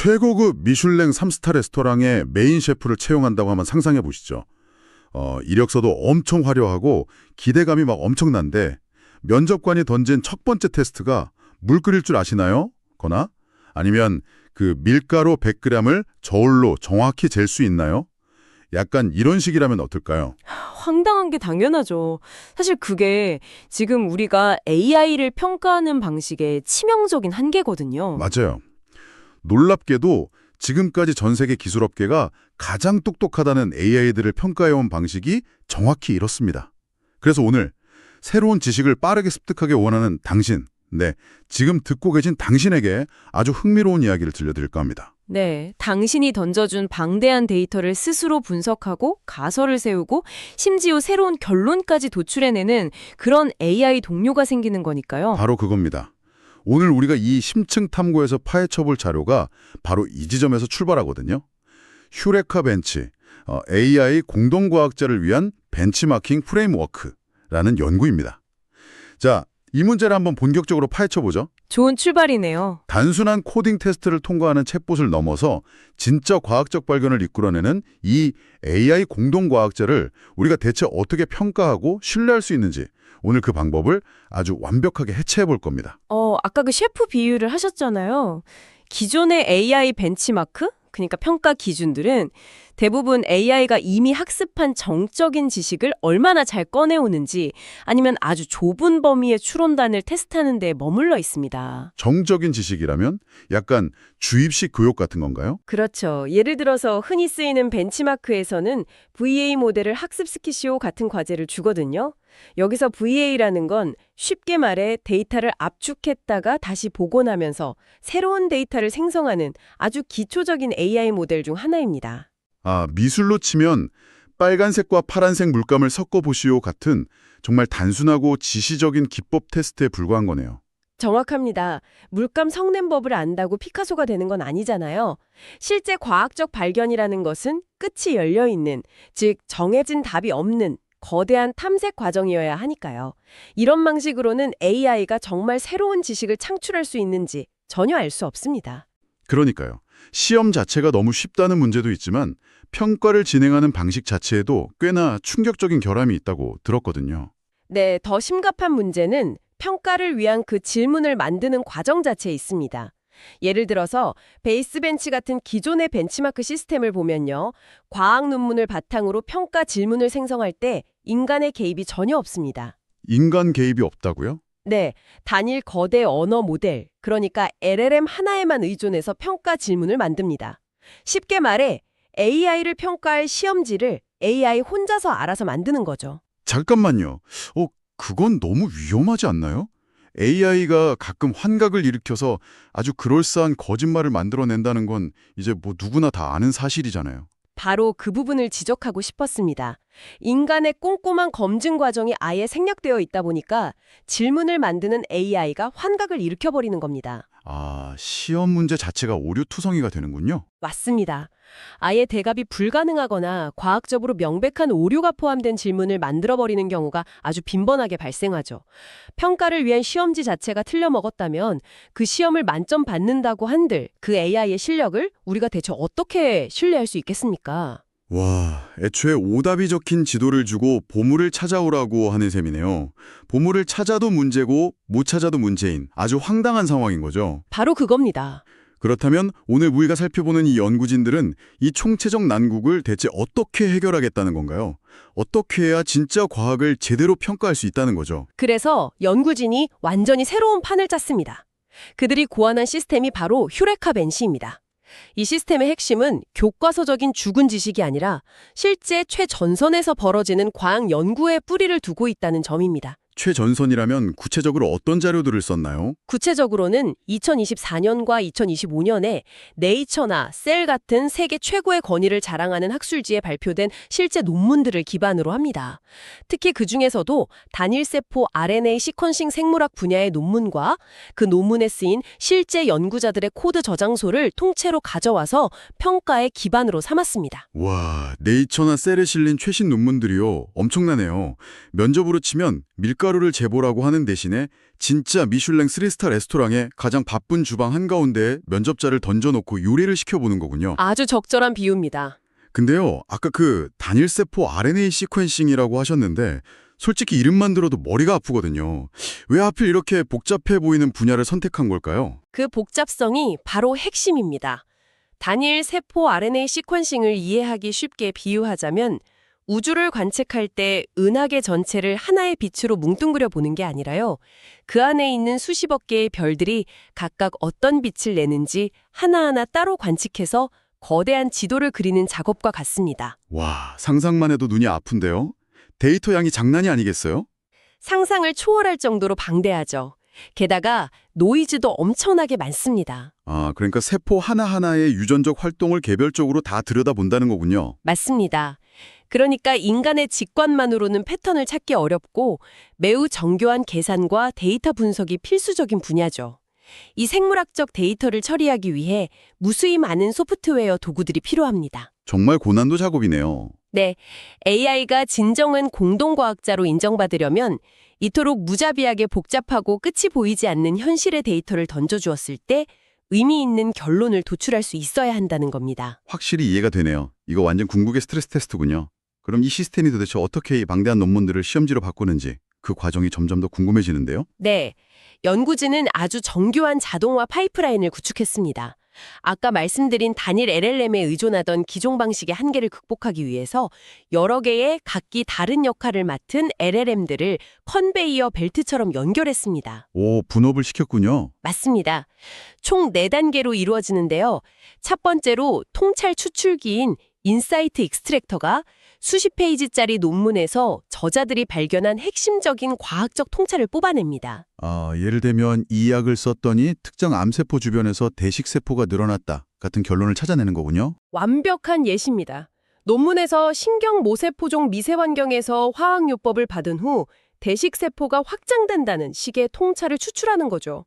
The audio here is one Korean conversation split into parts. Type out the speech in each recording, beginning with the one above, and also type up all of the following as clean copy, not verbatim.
최고급 미슐랭 3스타 레스토랑의 메인 셰프를 채용한다고 한번 상상해 보시죠. 이력서도 엄청 화려하고 기대감이 막 엄청난데 면접관이 던진 첫 번째 테스트가 물 끓일 줄 아시나요? 거나 아니면 그 밀가루 100g을 저울로 정확히 잴 수 있나요? 약간 이런 식이라면 어떨까요? 황당한 게 당연하죠. 사실 그게 지금 우리가 AI를 평가하는 방식의 치명적인 한계거든요. 맞아요. 놀랍게도 지금까지 전 세계 기술업계가 가장 똑똑하다는 AI들을 평가해온 방식이 정확히 이렇습니다. 그래서 오늘 새로운 지식을 빠르게 습득하게 원하는 당신, 지금 듣고 계신 당신에게 아주 흥미로운 이야기를 들려드릴까 합니다. 네, 당신이 던져준 방대한 데이터를 스스로 분석하고 가설을 세우고 심지어 새로운 결론까지 도출해내는 그런 AI 동료가 생기는 거니까요. 바로 그겁니다. 오늘 우리가 이 심층 탐구에서 파헤쳐볼 자료가 바로 이 지점에서 출발하거든요. 휴레카 벤치, AI 공동과학자를 위한 벤치마킹 프레임워크라는 연구입니다. 자, 이 문제를 한번 본격적으로 파헤쳐보죠. 좋은 출발이네요. 단순한 코딩 테스트를 통과하는 챗봇을 넘어서 진짜 과학적 발견을 이끌어내는 이 AI 공동과학자를 우리가 대체 어떻게 평가하고 신뢰할 수 있는지 오늘 그 방법을 아주 완벽하게 해체해 볼 겁니다. 아까 그 셰프 비유를 하셨잖아요. 기존의 AI 벤치마크? 그러니까 평가 기준들은 대부분 AI가 이미 학습한 정적인 지식을 얼마나 잘 꺼내오는지 아니면 아주 좁은 범위의 추론단을 테스트하는 데 머물러 있습니다. 정적인 지식이라면 약간 주입식 교육 같은 건가요? 그렇죠. 예를 들어서 흔히 쓰이는 벤치마크에서는 VA 모델을 학습시키시오 같은 과제를 주거든요. 여기서 VA라는 건 쉽게 말해 데이터를 압축했다가 다시 복원하면서 새로운 데이터를 생성하는 아주 기초적인 AI 모델 중 하나입니다. 미술로 치면 빨간색과 파란색 물감을 섞어보시오 같은 정말 단순하고 지시적인 기법 테스트에 불과한 거네요. 정확합니다. 물감 섞는 법을 안다고 피카소가 되는 건 아니잖아요. 실제 과학적 발견이라는 것은 끝이 열려있는, 즉 정해진 답이 없는 거대한 탐색 과정이어야 하니까요. 이런 방식으로는 AI가 정말 새로운 지식을 창출할 수 있는지 전혀 알 수 없습니다. 그러니까요. 시험 자체가 너무 쉽다는 문제도 있지만 평가를 진행하는 방식 자체에도 꽤나 충격적인 결함이 있다고 들었거든요. 네, 더 심각한 문제는 평가를 위한 그 질문을 만드는 과정 자체에 있습니다. 예를 들어서 베이스벤치 같은 기존의 벤치마크 시스템을 보면요. 과학 논문을 바탕으로 평가 질문을 생성할 때 인간의 개입이 전혀 없습니다. 인간 개입이 없다고요? 네, 단일 거대 언어 모델, 그러니까 LLM 하나에만 의존해서 평가 질문을 만듭니다. 쉽게 말해 AI를 평가할 시험지를 AI 혼자서 알아서 만드는 거죠. 잠깐만요. 그건 너무 위험하지 않나요? AI가 가끔 환각을 일으켜서 아주 그럴싸한 거짓말을 만들어낸다는 건 이제 뭐 누구나 다 아는 사실이잖아요. 바로 그 부분을 지적하고 싶었습니다. 인간의 꼼꼼한 검증 과정이 아예 생략되어 있다 보니까 질문을 만드는 AI가 환각을 일으켜버리는 겁니다. 시험 문제 자체가 오류투성이가 되는군요. 맞습니다. 아예 대답이 불가능하거나 과학적으로 명백한 오류가 포함된 질문을 만들어버리는 경우가 아주 빈번하게 발생하죠. 평가를 위한 시험지 자체가 틀려먹었다면 그 시험을 만점 받는다고 한들 그 AI의 실력을 우리가 대체 어떻게 신뢰할 수 있겠습니까? 와, 애초에 오답이 적힌 지도를 주고 보물을 찾아오라고 하는 셈이네요. 보물을 찾아도 문제고 못 찾아도 문제인 아주 황당한 상황인 거죠. 바로 그겁니다. 그렇다면 오늘 우리가 살펴보는 이 연구진들은 이 총체적 난국을 대체 어떻게 해결하겠다는 건가요? 어떻게 해야 진짜 과학을 제대로 평가할 수 있다는 거죠? 그래서 연구진이 완전히 새로운 판을 짰습니다. 그들이 고안한 시스템이 바로 휴레카 벤시입니다. 이 시스템의 핵심은 교과서적인 죽은 지식이 아니라 실제 최전선에서 벌어지는 과학 연구에 뿌리를 두고 있다는 점입니다. 최전선이라면 구체적으로 어떤 자료들을 썼나요? 구체적으로는 2024년과 2025년에 네이처나 셀 같은 세계 최고의 권위를 자랑하는 학술지에 발표된 실제 논문들을 기반으로 합니다. 특히 그중에서도 단일세포 RNA 시퀀싱 생물학 분야의 논문과 그 논문에 쓰인 실제 연구자들의 코드 저장소를 통째로 가져와서 평가의 기반으로 삼았습니다. 와, 네이처나 셀에 실린 최신 논문들이요. 엄청나네요. 면접으로 치면 밀가루 밀가루를 재보라고 하는 대신에 진짜 미슐랭 3스타 레스토랑에 가장 바쁜 주방 한가운데에 면접자를 던져놓고 요리를 시켜보는 거군요. 아주 적절한 비유입니다. 근데요, 아까 그 단일세포 RNA 시퀀싱이라고 하셨는데 솔직히 이름만 들어도 머리가 아프거든요. 왜 하필 이렇게 복잡해 보이는 분야를 선택한 걸까요? 그 복잡성이 바로 핵심입니다. 단일 세포 RNA 시퀀싱을 이해하기 쉽게 비유하자면 우주를 관측할 때 은하계 전체를 하나의 빛으로 뭉뚱그려 보는 게 아니라요. 그 안에 있는 수십억 개의 별들이 각각 어떤 빛을 내는지 하나하나 따로 관측해서 거대한 지도를 그리는 작업과 같습니다. 와, 상상만 해도 눈이 아픈데요? 데이터 양이 장난이 아니겠어요? 상상을 초월할 정도로 방대하죠. 게다가 노이즈도 엄청나게 많습니다. 아, 그러니까 세포 하나하나의 유전적 활동을 개별적으로 다 들여다본다는 거군요. 맞습니다. 그러니까 인간의 직관만으로는 패턴을 찾기 어렵고 매우 정교한 계산과 데이터 분석이 필수적인 분야죠. 이 생물학적 데이터를 처리하기 위해 무수히 많은 소프트웨어 도구들이 필요합니다. 정말 고난도 작업이네요. 네, AI가 진정한 공동과학자로 인정받으려면 이토록 무자비하게 복잡하고 끝이 보이지 않는 현실의 데이터를 던져주었을 때 의미 있는 결론을 도출할 수 있어야 한다는 겁니다. 확실히 이해가 되네요. 이거 완전 궁극의 스트레스 테스트군요. 그럼 이 시스템이 도대체 어떻게 이 방대한 논문들을 시험지로 바꾸는지 그 과정이 점점 더 궁금해지는데요. 네, 연구진은 아주 정교한 자동화 파이프라인을 구축했습니다. 아까 말씀드린 단일 LLM에 의존하던 기존 방식의 한계를 극복하기 위해서 여러 개의 각기 다른 역할을 맡은 LLM들을 컨베이어 벨트처럼 연결했습니다. 오, 분업을 시켰군요. 맞습니다. 총 4단계로 이루어지는데요. 첫 번째로 통찰 추출기인 인사이트 익스트랙터가 수십 페이지짜리 논문에서 저자들이 발견한 핵심적인 과학적 통찰을 뽑아냅니다. 아, 예를 들면 이 약을 썼더니 특정 암세포 주변에서 대식세포가 늘어났다 같은 결론을 찾아내는 거군요. 완벽한 예시입니다. 논문에서 신경 모세포종 미세 환경에서 화학요법을 받은 후 대식세포가 확장된다는 식의 통찰을 추출하는 거죠.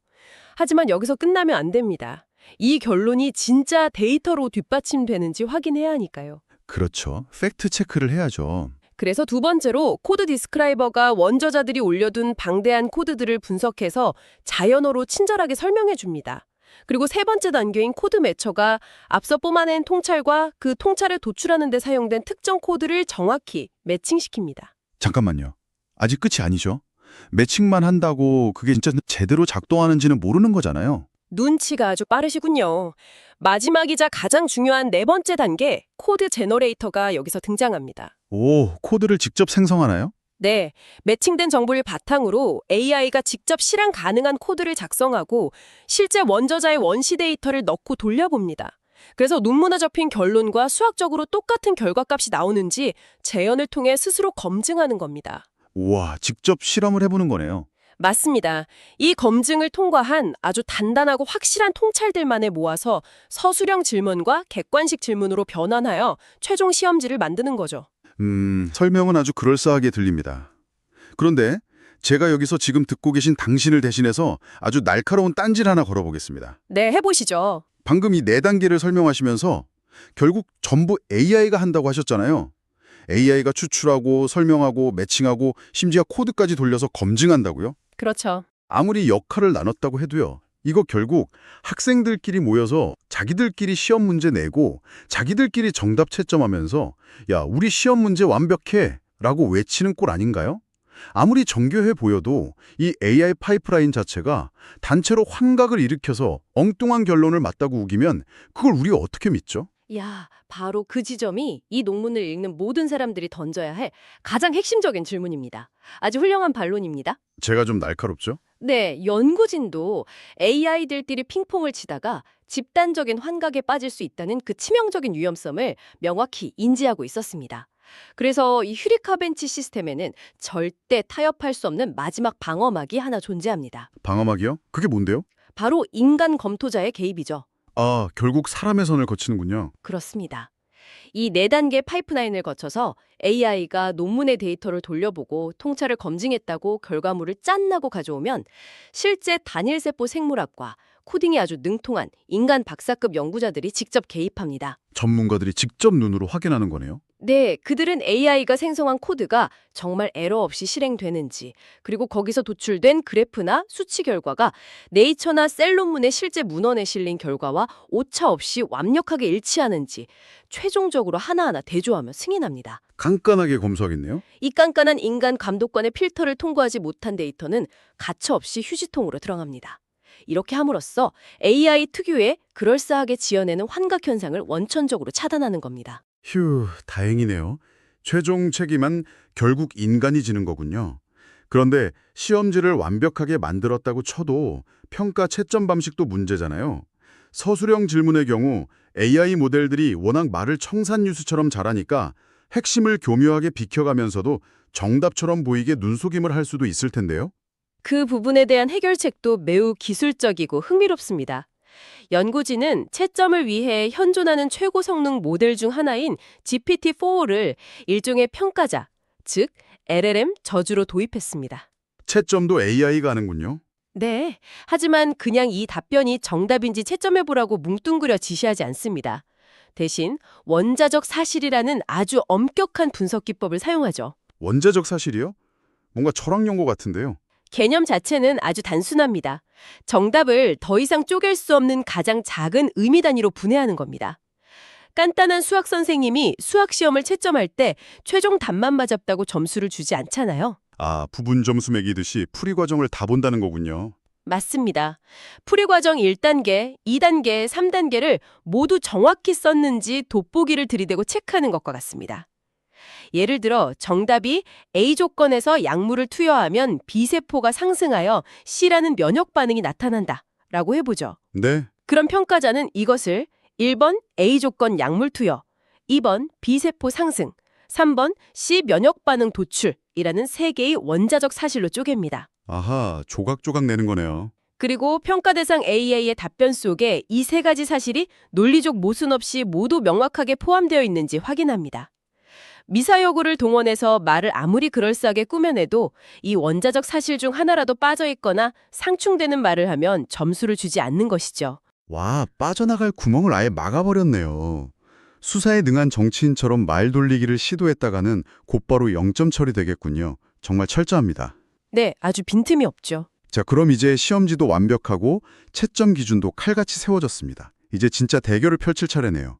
하지만 여기서 끝나면 안 됩니다. 이 결론이 진짜 데이터로 뒷받침되는지 확인해야 하니까요. 그렇죠. 팩트 체크를 해야죠. 그래서 두 번째로 코드 디스크라이버가 원저자들이 올려둔 방대한 코드들을 분석해서 자연어로 친절하게 설명해 줍니다. 그리고 세 번째 단계인 코드 매처가 앞서 뽑아낸 통찰과 그 통찰을 도출하는 데 사용된 특정 코드를 정확히 매칭시킵니다. 잠깐만요. 아직 끝이 아니죠. 매칭만 한다고 그게 진짜 제대로 작동하는지는 모르는 거잖아요. 눈치가 아주 빠르시군요. 마지막이자 가장 중요한 네 번째 단계, 코드 제너레이터가 여기서 등장합니다. 오, 코드를 직접 생성하나요? 네, 매칭된 정보를 바탕으로 AI가 직접 실행 가능한 코드를 작성하고 실제 원저자의 원시 데이터를 넣고 돌려봅니다. 그래서 논문에 접힌 결론과 수학적으로 똑같은 결과값이 나오는지 재현을 통해 스스로 검증하는 겁니다. 우와, 직접 실험을 해보는 거네요. 맞습니다. 이 검증을 통과한 아주 단단하고 확실한 통찰들만을 모아서 서술형 질문과 객관식 질문으로 변환하여 최종 시험지를 만드는 거죠. 설명은 아주 그럴싸하게 들립니다. 그런데 제가 여기서 지금 듣고 계신 당신을 대신해서 아주 날카로운 딴질 하나 걸어보겠습니다. 네, 해보시죠. 방금 이 4단계를 설명하시면서 결국 전부 AI가 한다고 하셨잖아요. AI가 추출하고 설명하고 매칭하고 심지어 코드까지 돌려서 검증한다고요? 그렇죠. 아무리 역할을 나눴다고 해도요. 이거 결국 학생들끼리 모여서 자기들끼리 시험 문제 내고 자기들끼리 정답 채점하면서 야, 우리 시험 문제 완벽해 라고 외치는 꼴 아닌가요? 아무리 정교해 보여도 이 AI 파이프라인 자체가 단체로 환각을 일으켜서 엉뚱한 결론을 맞다고 우기면 그걸 우리가 어떻게 믿죠? 야, 바로 그 지점이 이 논문을 읽는 모든 사람들이 던져야 할 가장 핵심적인 질문입니다. 아주 훌륭한 반론입니다. 제가 좀 날카롭죠? 네, 연구진도 AI들끼리 핑퐁을 치다가 집단적인 환각에 빠질 수 있다는 그 치명적인 위험성을 명확히 인지하고 있었습니다. 그래서 이 휴리카벤치 시스템에는 절대 타협할 수 없는 마지막 방어막이 하나 존재합니다. 방어막이요? 그게 뭔데요? 바로 인간 검토자의 개입이죠. 아, 결국 사람의 선을 거치는군요. 그렇습니다. 이 4단계 파이프라인을 거쳐서 AI가 논문의 데이터를 돌려보고 통찰을 검증했다고 결과물을 짠나고 가져오면 실제 단일세포 생물학과 코딩이 아주 능통한 인간 박사급 연구자들이 직접 개입합니다. 전문가들이 직접 눈으로 확인하는 거네요. 네, 그들은 AI가 생성한 코드가 정말 에러 없이 실행되는지, 그리고 거기서 도출된 그래프나 수치 결과가 네이처나 셀 논문의 실제 문헌에 실린 결과와 오차 없이 완벽하게 일치하는지 최종적으로 하나하나 대조하며 승인합니다. 깐깐하게 검수하겠네요. 이 깐깐한 인간 감독관의 필터를 통과하지 못한 데이터는 가차없이 휴지통으로 들어갑니다. 이렇게 함으로써 AI 특유의 그럴싸하게 지어내는 환각 현상을 원천적으로 차단하는 겁니다. 휴, 다행이네요. 최종 책임은 결국 인간이 지는 거군요. 그런데 시험지를 완벽하게 만들었다고 쳐도 평가 채점 방식도 문제잖아요. 서술형 질문의 경우 AI 모델들이 워낙 말을 청산유수처럼 잘하니까 핵심을 교묘하게 비켜가면서도 정답처럼 보이게 눈속임을 할 수도 있을 텐데요. 그 부분에 대한 해결책도 매우 기술적이고 흥미롭습니다. 연구진은 채점을 위해 현존하는 최고 성능 모델 중 하나인 GPT-4를 일종의 평가자, 즉 LLM 저주로 도입했습니다. 채점도 AI가 하는군요. 네, 하지만 그냥 이 답변이 정답인지 채점해보라고 뭉뚱그려 지시하지 않습니다. 대신 원자적 사실이라는 아주 엄격한 분석 기법을 사용하죠. 원자적 사실이요? 뭔가 철학 연구 같은데요. 개념 자체는 아주 단순합니다. 정답을 더 이상 쪼갤 수 없는 가장 작은 의미 단위로 분해하는 겁니다. 간단한 수학 선생님이 수학 시험을 채점할 때 최종 답만 맞았다고 점수를 주지 않잖아요. 아, 부분 점수 매기듯이 풀이 과정을 다 본다는 거군요. 맞습니다. 풀이 과정 1단계, 2단계, 3단계를 모두 정확히 썼는지 돋보기를 들이대고 체크하는 것과 같습니다. 예를 들어 정답이 A 조건에서 약물을 투여하면 B세포가 상승하여 C라는 면역 반응이 나타난다 라고 해보죠. 네. 그럼 평가자는 이것을 1번 A 조건 약물 투여, 2번 B세포 상승, 3번 C 면역 반응 도출이라는 3개의 원자적 사실로 쪼갭니다. 아하, 조각조각 내는 거네요. 그리고 평가 대상 AI의 답변 속에 이 3가지 사실이 논리적 모순 없이 모두 명확하게 포함되어 있는지 확인합니다. 미사여구를 동원해서 말을 아무리 그럴싸하게 꾸며내도 이 원자적 사실 중 하나라도 빠져 있거나 상충되는 말을 하면 점수를 주지 않는 것이죠. 와, 빠져나갈 구멍을 아예 막아버렸네요. 수사에 능한 정치인처럼 말 돌리기를 시도했다가는 곧바로 0점 처리되겠군요. 정말 철저합니다. 네, 아주 빈틈이 없죠. 자, 그럼 이제 시험지도 완벽하고 채점 기준도 칼같이 세워졌습니다. 이제 진짜 대결을 펼칠 차례네요.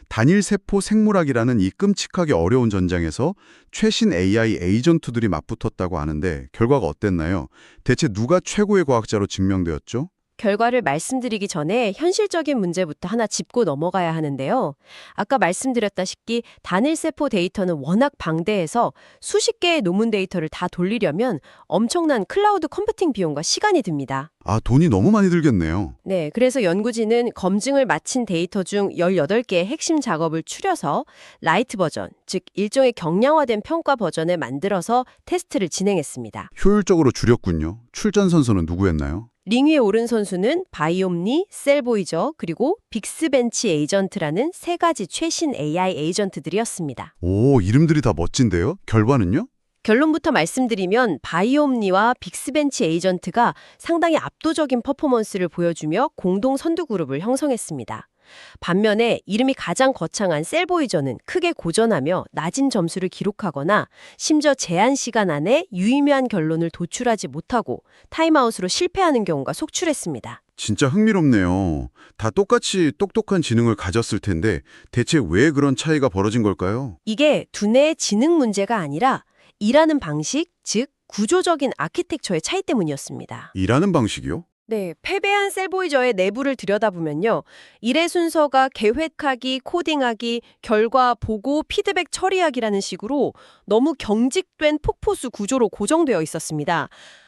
단일 세포 생물학이라는 이 끔찍하게 어려운 전장에서 최신 AI 에이전트들이 맞붙었다고 하는데 결과가 어땠나요? 대체 누가 최고의 과학자로 증명되었죠? 결과를 말씀드리기 전에 현실적인 문제부터 하나 짚고 넘어가야 하는데요. 아까 말씀드렸다시피 단일세포 데이터는 워낙 방대해서 수십 개의 논문 데이터를 다 돌리려면 엄청난 클라우드 컴퓨팅 비용과 시간이 듭니다. 아, 돈이 너무 많이 들겠네요. 네, 그래서 연구진은 검증을 마친 데이터 중 18개의 핵심 작업을 추려서 라이트 버전, 즉 일종의 경량화된 평가 버전을 만들어서 테스트를 진행했습니다. 효율적으로 줄였군요. 출전 선수는 누구였나요? 링 위에 오른 선수는 바이옴니, 셀보이저, 그리고 빅스벤치 에이전트라는 3가지 최신 AI 에이전트들이었습니다. 오, 이름들이 다 멋진데요? 결과는요? 결론부터 말씀드리면 바이옴니와 빅스벤치 에이전트가 상당히 압도적인 퍼포먼스를 보여주며 공동 선두 그룹을 형성했습니다. 반면에 이름이 가장 거창한 셀보이저는 크게 고전하며 낮은 점수를 기록하거나 심지어 제한 시간 안에 유의미한 결론을 도출하지 못하고 타임아웃으로 실패하는 경우가 속출했습니다. 진짜 흥미롭네요. 다 똑같이 똑똑한 지능을 가졌을 텐데 대체 왜 그런 차이가 벌어진 걸까요? 이게 두뇌의 지능 문제가 아니라 일하는 방식, 즉 구조적인 아키텍처의 차이 때문이었습니다. 일하는 방식이요? 네, 패배한 셀보이저의 내부를 들여다보면요. 일의 순서가 계획하기, 코딩하기, 결과 보고, 피드백 처리하기라는 식으로 너무 경직된 폭포수 구조로 고정되어 있었습니다.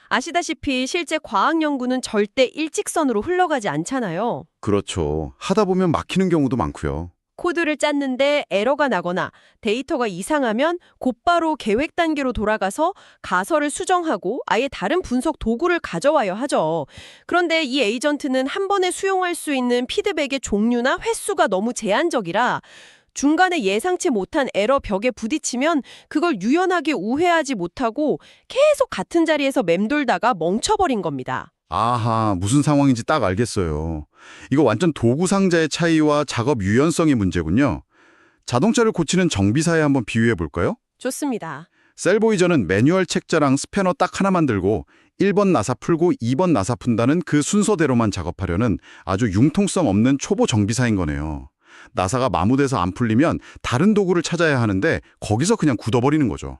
아시다시피 실제 과학 연구는 절대 일직선으로 흘러가지 않잖아요. 그렇죠. 하다 보면 막히는 경우도 많고요. 코드를 짰는데 에러가 나거나 데이터가 이상하면 곧바로 계획 단계로 돌아가서 가설을 수정하고 아예 다른 분석 도구를 가져와야 하죠. 그런데 이 에이전트는 한 번에 수용할 수 있는 피드백의 종류나 횟수가 너무 제한적이라 중간에 예상치 못한 에러 벽에 부딪히면 그걸 유연하게 우회하지 못하고 계속 같은 자리에서 맴돌다가 멈춰버린 겁니다. 아하, 무슨 상황인지 딱 알겠어요. 이거 완전 도구 상자의 차이와 작업 유연성의 문제군요. 자동차를 고치는 정비사에 한번 비유해 볼까요? 좋습니다. 셀보이저는 매뉴얼 책자랑 스패너 딱 하나만 들고 1번 나사 풀고 2번 나사 푼다는 그 순서대로만 작업하려는 아주 융통성 없는 초보 정비사인 거네요. 나사가 마모돼서 안 풀리면 다른 도구를 찾아야 하는데 거기서 그냥 굳어버리는 거죠.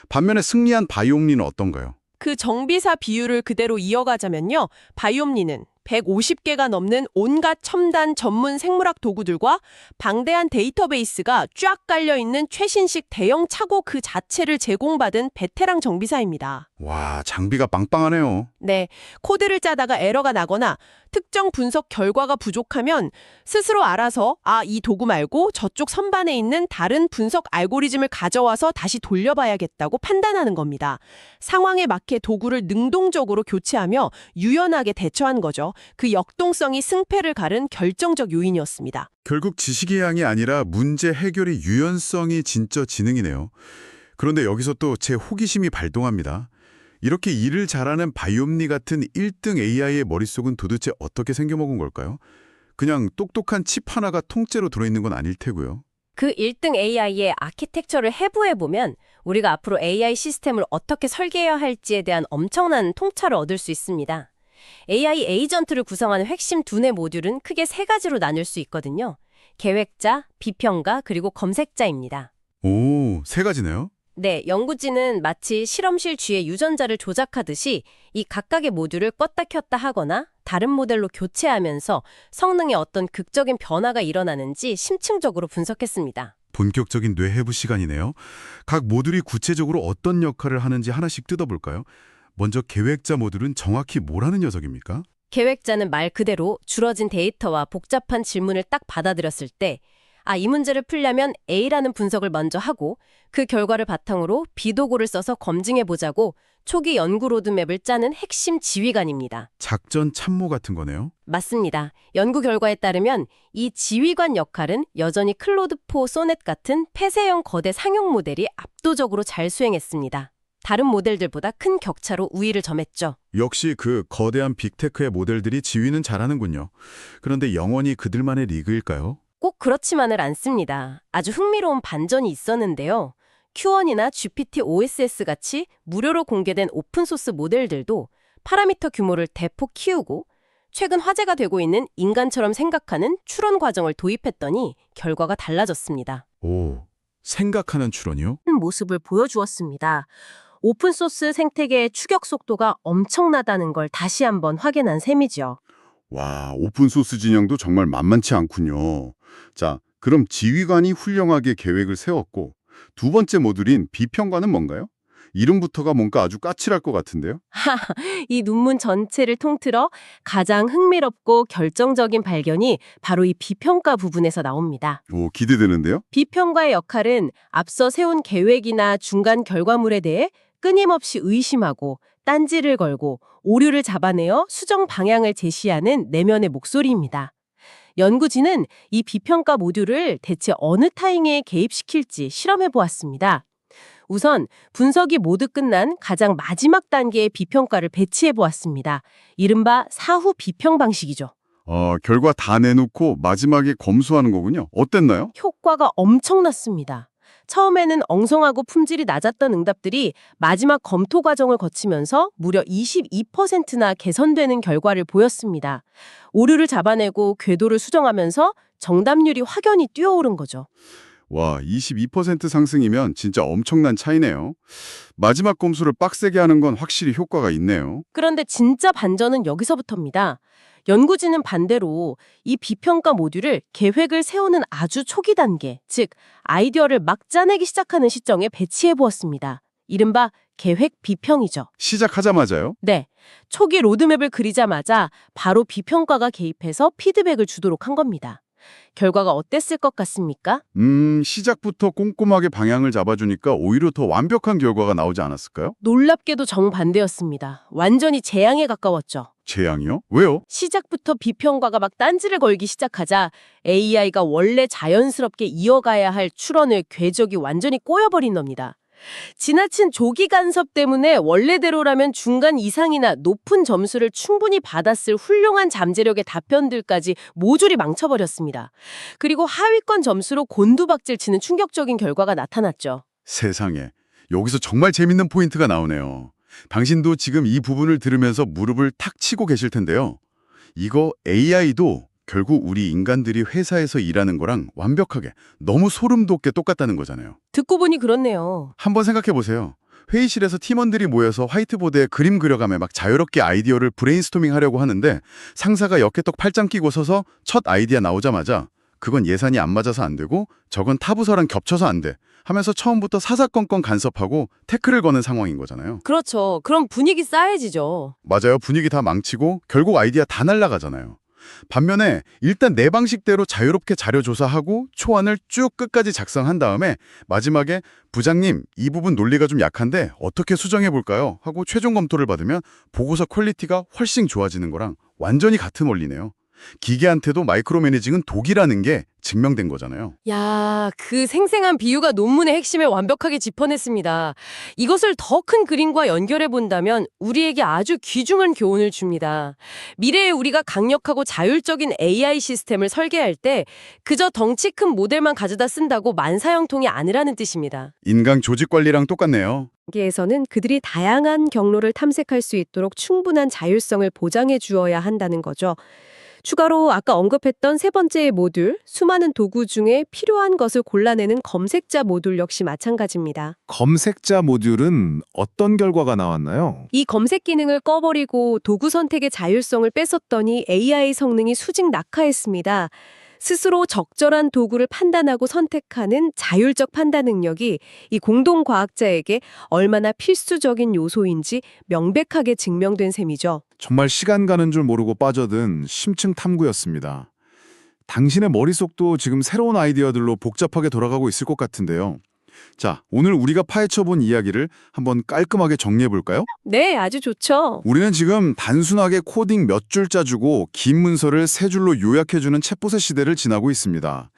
반면에 승리한 바이옴니는 어떤가요? 그 정비사 비율을 그대로 이어가자면요. 바이옴니는 150개가 넘는 온갖 첨단 전문 생물학 도구들과 방대한 데이터베이스가 쫙 깔려있는 최신식 대형 차고 그 자체를 제공받은 베테랑 정비사입니다. 와, 장비가 빵빵하네요. 네, 코드를 짜다가 에러가 나거나 특정 분석 결과가 부족하면 스스로 알아서 이 도구 말고 저쪽 선반에 있는 다른 분석 알고리즘을 가져와서 다시 돌려봐야겠다고 판단하는 겁니다. 상황에 맞게 도구를 능동적으로 교체하며 유연하게 대처한 거죠. 그 역동성이 승패를 가른 결정적 요인이었습니다. 결국 지식의 양이 아니라 문제 해결의 유연성이 진짜 지능이네요. 그런데 여기서 또 제 호기심이 발동합니다. 이렇게 일을 잘하는 바이옴니 같은 1등 AI의 머릿속은 도대체 어떻게 생겨먹은 걸까요? 그냥 똑똑한 칩 하나가 통째로 들어있는 건 아닐 테고요. 그 1등 AI의 아키텍처를 해부해보면 우리가 앞으로 AI 시스템을 어떻게 설계해야 할지에 대한 엄청난 통찰을 얻을 수 있습니다. AI 에이전트를 구성하는 핵심 두뇌 모듈은 크게 세 가지로 나눌 수 있거든요. 계획자, 비평가, 그리고 검색자입니다. 오, 세 가지네요. 네, 연구진은 마치 실험실 쥐의 유전자를 조작하듯이 이 각각의 모듈을 껐다 켰다 하거나 다른 모델로 교체하면서 성능에 어떤 극적인 변화가 일어나는지 심층적으로 분석했습니다. 본격적인 뇌해부 시간이네요. 각 모듈이 구체적으로 어떤 역할을 하는지 하나씩 뜯어볼까요? 먼저 계획자 모듈은 정확히 뭘 하는 녀석입니까? 계획자는 말 그대로 줄어진 데이터와 복잡한 질문을 딱 받아들였을 때 이 문제를 풀려면 A라는 분석을 먼저 하고 그 결과를 바탕으로 B 도구를 써서 검증해보자고 초기 연구 로드맵을 짜는 핵심 지휘관입니다. 작전 참모 같은 거네요. 맞습니다. 연구 결과에 따르면 이 지휘관 역할은 여전히 클로드4 소넷 같은 폐쇄형 거대 상용 모델이 압도적으로 잘 수행했습니다. 다른 모델들보다 큰 격차로 우위를 점했죠. 역시 그 거대한 빅테크의 모델들이 지휘는 잘하는군요. 그런데 영원히 그들만의 리그일까요? 꼭 그렇지만은 않습니다. 아주 흥미로운 반전이 있었는데요. Q1이나 GPT-OSS 같이 무료로 공개된 오픈소스 모델들도 파라미터 규모를 대폭 키우고 최근 화제가 되고 있는 인간처럼 생각하는 추론 과정을 도입했더니 결과가 달라졌습니다. 오, 생각하는 추론이요? 모습을 보여주었습니다. 오픈소스 생태계의 추격 속도가 엄청나다는 걸 다시 한번 확인한 셈이죠. 와, 오픈소스 진영도 정말 만만치 않군요. 자, 그럼 지휘관이 훌륭하게 계획을 세웠고 두 번째 모듈인 비평가는 뭔가요? 이름부터가 뭔가 아주 까칠할 것 같은데요? 이 논문 전체를 통틀어 가장 흥미롭고 결정적인 발견이 바로 이 비평가 부분에서 나옵니다. 오, 기대되는데요? 비평가의 역할은 앞서 세운 계획이나 중간 결과물에 대해 끊임없이 의심하고 딴지를 걸고 오류를 잡아내어 수정 방향을 제시하는 내면의 목소리입니다. 연구진은 이 비평가 모듈을 대체 어느 타임에 개입시킬지 실험해 보았습니다. 우선 분석이 모두 끝난 가장 마지막 단계의 비평가를 배치해 보았습니다. 이른바 사후 비평 방식이죠. 결과 다 내놓고 마지막에 검수하는 거군요. 어땠나요? 효과가 엄청났습니다. 처음에는 엉성하고 품질이 낮았던 응답들이 마지막 검토 과정을 거치면서 무려 22%나 개선되는 결과를 보였습니다. 오류를 잡아내고 궤도를 수정하면서 정답률이 확연히 뛰어오른 거죠. 와, 22% 상승이면 진짜 엄청난 차이네요. 마지막 검수를 빡세게 하는 건 확실히 효과가 있네요. 그런데 진짜 반전은 여기서부터입니다. 연구진은 반대로 이 비평가 모듈을 계획을 세우는 아주 초기 단계, 즉 아이디어를 막 짜내기 시작하는 시점에 배치해 보았습니다. 이른바 계획 비평이죠. 시작하자마자요? 네, 초기 로드맵을 그리자마자 바로 비평가가 개입해서 피드백을 주도록 한 겁니다. 결과가 어땠을 것 같습니까? 시작부터 꼼꼼하게 방향을 잡아주니까 오히려 더 완벽한 결과가 나오지 않았을까요? 놀랍게도 정반대였습니다. 완전히 재앙에 가까웠죠. 재앙이요? 왜요? 시작부터 비평가가 막 딴지를 걸기 시작하자 AI가 원래 자연스럽게 이어가야 할 추론의 궤적이 완전히 꼬여버린 겁니다. 지나친 조기 간섭 때문에 원래대로라면 중간 이상이나 높은 점수를 충분히 받았을 훌륭한 잠재력의 답변들까지 모조리 망쳐버렸습니다. 그리고 하위권 점수로 곤두박질 치는 충격적인 결과가 나타났죠. 세상에. 여기서 정말 재밌는 포인트가 나오네요. 당신도 지금 이 부분을 들으면서 무릎을 탁 치고 계실 텐데요. 이거 AI도 결국 우리 인간들이 회사에서 일하는 거랑 완벽하게 너무 소름 돋게 똑같다는 거잖아요. 듣고 보니 그렇네요. 한번 생각해 보세요. 회의실에서 팀원들이 모여서 화이트보드에 그림 그려가며 막 자유롭게 아이디어를 브레인스토밍 하려고 하는데 상사가 역해떡 팔짱 끼고 서서 첫 아이디어 나오자마자 그건 예산이 안 맞아서 안 되고 저건 타부서랑 겹쳐서 안 돼 하면서 처음부터 사사건건 간섭하고 태클을 거는 상황인 거잖아요. 그렇죠. 그럼 분위기 싸해지죠. 맞아요. 분위기 다 망치고 결국 아이디어 다 날아가잖아요. 반면에 일단 내 방식대로 자유롭게 자료 조사하고 초안을 쭉 끝까지 작성한 다음에 마지막에 부장님 이 부분 논리가 좀 약한데 어떻게 수정해 볼까요? 하고 최종 검토를 받으면 보고서 퀄리티가 훨씬 좋아지는 거랑 완전히 같은 원리네요. 기계한테도 마이크로 매니징은 독이라는 게 증명된 거잖아요. 야, 그 생생한 비유가 논문의 핵심을 완벽하게 짚어냈습니다. 이것을 더 큰 그림과 연결해 본다면 우리에게 아주 귀중한 교훈을 줍니다. 미래에 우리가 강력하고 자율적인 AI 시스템을 설계할 때 그저 덩치 큰 모델만 가져다 쓴다고 만사형통이 아니라는 뜻입니다. 인강 조직 관리랑 똑같네요. 에서는 그들이 다양한 경로를 탐색할 수 있도록 충분한 자율성을 보장해 주어야 한다는 거죠. 추가로 아까 언급했던 세 번째 모듈, 수많은 도구 중에 필요한 것을 골라내는 검색자 모듈 역시 마찬가지입니다. 검색자 모듈은 어떤 결과가 나왔나요? 이 검색 기능을 꺼버리고 도구 선택의 자율성을 뺏었더니 AI 성능이 수직 낙하했습니다. 스스로 적절한 도구를 판단하고 선택하는 자율적 판단 능력이 이 공동과학자에게 얼마나 필수적인 요소인지 명백하게 증명된 셈이죠. 정말 시간 가는 줄 모르고 빠져든 심층 탐구였습니다. 당신의 머릿속도 지금 새로운 아이디어들로 복잡하게 돌아가고 있을 것 같은데요. 자, 오늘 우리가 파헤쳐본 이야기를 한번 깔끔하게 정리해볼까요? 네, 아주 좋죠. 우리는 지금 단순하게 코딩 몇 줄짜 주고 긴 문서를 세 줄로 요약해주는 챗봇의 시대를 지나고 있습니다.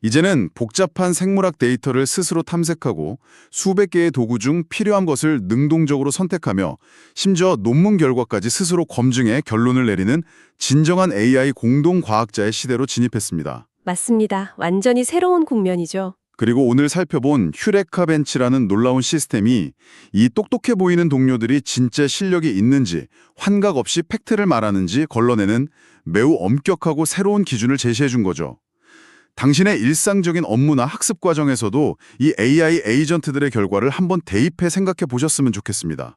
이제는 복잡한 생물학 데이터를 스스로 탐색하고 수백 개의 도구 중 필요한 것을 능동적으로 선택하며 심지어 논문 결과까지 스스로 검증해 결론을 내리는 진정한 AI 공동과학자의 시대로 진입했습니다. 맞습니다. 완전히 새로운 국면이죠. 그리고 오늘 살펴본 휴레카 벤치라는 놀라운 시스템이 이 똑똑해 보이는 동료들이 진짜 실력이 있는지 환각 없이 팩트를 말하는지 걸러내는 매우 엄격하고 새로운 기준을 제시해 준 거죠. 당신의 일상적인 업무나 학습 과정에서도 이 AI 에이전트들의 결과를 한번 대입해 생각해 보셨으면 좋겠습니다.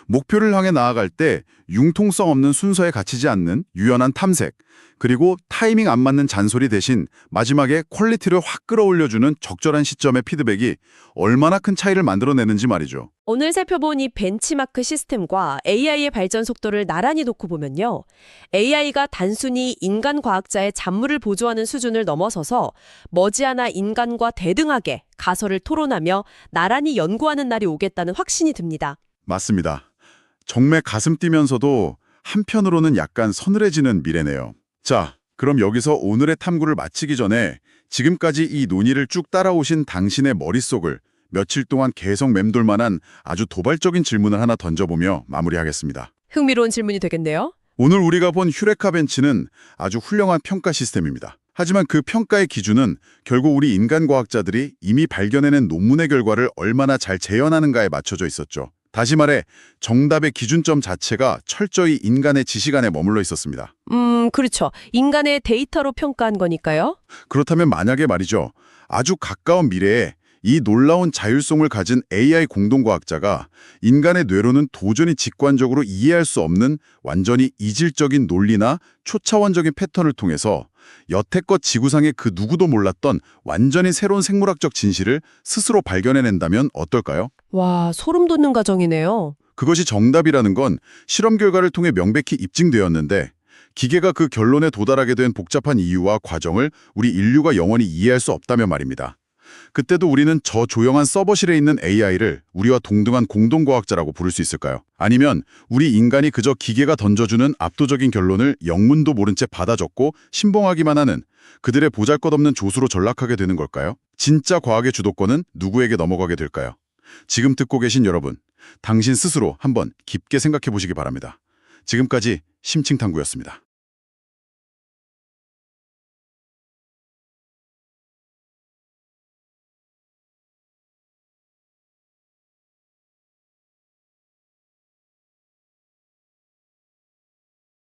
목표를 향해 나아갈 때 융통성 없는 순서에 갇히지 않는 유연한 탐색, 그리고 타이밍 안 맞는 잔소리 대신 마지막에 퀄리티를 확 끌어올려주는 적절한 시점의 피드백이 얼마나 큰 차이를 만들어내는지 말이죠. 오늘 살펴본 이 벤치마크 시스템과 AI의 발전 속도를 나란히 놓고 보면요. AI가 단순히 인간 과학자의 잡무를 보조하는 수준을 넘어서서 머지않아 인간과 대등하게 가설을 토론하며 나란히 연구하는 날이 오겠다는 확신이 듭니다. 맞습니다. 정말 가슴 뛰면서도 한편으로는 약간 서늘해지는 미래네요. 자, 그럼 여기서 오늘의 탐구를 마치기 전에 지금까지 이 논의를 쭉 따라오신 당신의 머릿속을 며칠 동안 계속 맴돌 만한 아주 도발적인 질문을 하나 던져보며 마무리하겠습니다. 흥미로운 질문이 되겠네요. 오늘 우리가 본 휴레카 벤치는 아주 훌륭한 평가 시스템입니다. 하지만 그 평가의 기준은 결국 우리 인간과학자들이 이미 발견해낸 논문의 결과를 얼마나 잘 재현하는가에 맞춰져 있었죠. 다시 말해 정답의 기준점 자체가 철저히 인간의 지시간에 머물러 있었습니다. 그렇죠. 인간의 데이터로 평가한 거니까요. 그렇다면 만약에 말이죠. 아주 가까운 미래에 이 놀라운 자율성을 가진 AI 공동과학자가 인간의 뇌로는 도저히 직관적으로 이해할 수 없는 완전히 이질적인 논리나 초차원적인 패턴을 통해서 여태껏 지구상의 그 누구도 몰랐던 완전히 새로운 생물학적 진실을 스스로 발견해낸다면 어떨까요? 와, 소름 돋는 과정이네요. 그것이 정답이라는 건 실험 결과를 통해 명백히 입증되었는데 기계가 그 결론에 도달하게 된 복잡한 이유와 과정을 우리 인류가 영원히 이해할 수 없다면 말입니다. 그때도 우리는 저 조용한 서버실에 있는 AI를 우리와 동등한 공동과학자라고 부를 수 있을까요? 아니면 우리 인간이 그저 기계가 던져주는 압도적인 결론을 영문도 모른 채 받아 적고 신봉하기만 하는 그들의 보잘것없는 조수로 전락하게 되는 걸까요? 진짜 과학의 주도권은 누구에게 넘어가게 될까요? 지금 듣고 계신 여러분, 당신 스스로 한번 깊게 생각해 보시기 바랍니다. 지금까지 심층탐구였습니다.